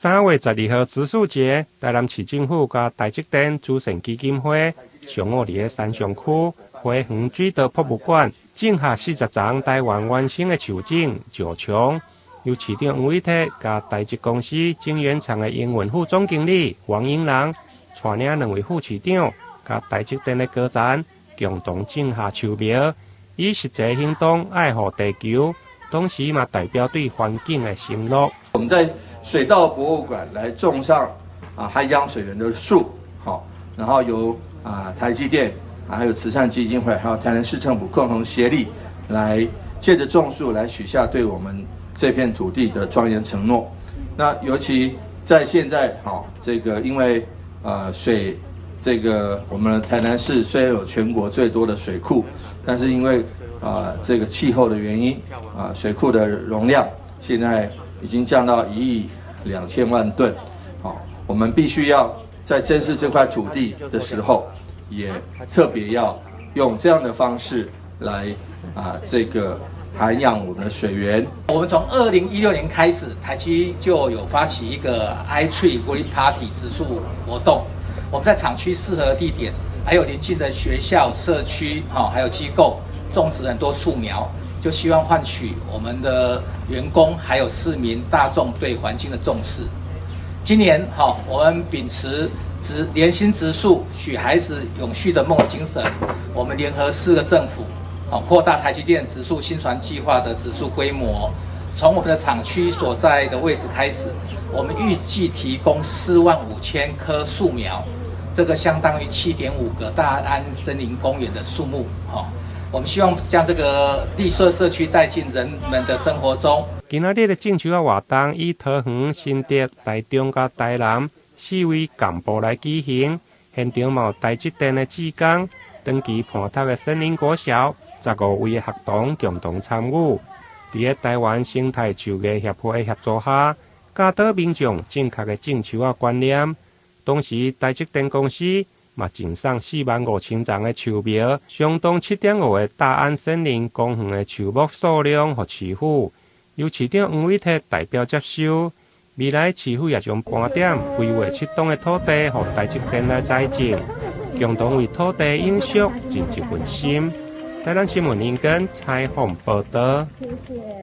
3月12號植樹節，台南市政府甲台積電慈善基金會上午伫個三商區花園水稻博物館種下40叢台灣原生的樹種石松，由市長黃偉哲甲台積公司晶圓廠的營運副總經理黃英郎帶領2位副市長甲台積電的高層共同種下樹苗，以實際行動愛護地球，同時嘛代表對環境的承諾。我們在水稻博物館來種上海洋水源的樹，好，然後由台積電還有慈善基金會，還有台南市政府共同協力，來借着種樹來許下對我們這片土地的莊嚴承諾。那尤其在現在，這個因為水，這個我們台南市雖然有全國最多的水庫，但是因為這個氣候的原因，水庫的容量現在已經降到1.2億噸，我們必須要在珍視這塊土地的時候，也特別要用這樣的方式來這個涵養我們的水源。我們從2016年開始，台積就有發起一個 iTree Green Party 植樹活動。我們在廠區適合的地點，還有鄰近的學校、社區，還有機構種植很多樹苗。就希望換取我們的員工還有市民大眾對環境的重視。今年我們秉持連心植樹、許孩子永續的夢精神，我們聯合4個政府，擴大台積電植樹新傳計劃的植樹規模。從我們的廠區所在的位置開始，我們預計提供45000棵樹苗，這個相當於7.5個大安森林公園的樹木。我們希望將這個綠色社區帶進人們的生活中。今仔日的種樹活動以桃園、新竹、台中甲台南4位幹部來舉行，現場有台積電的職工、長期伴讀的森林國小15位的學童共同參與。在台灣生態樹藝協會的協助下，教導民眾正確的種樹觀念。同時，台積電公司嘛，贈送45000叢的樹苗，相當7.5個大安森林公園的樹木數量和市府，由市長黃偉哲代表接收。未來市府也將盤點規劃適當的土地，和台積電來栽種，共同為土地永續盡一份心。台南新聞林根採訪報道。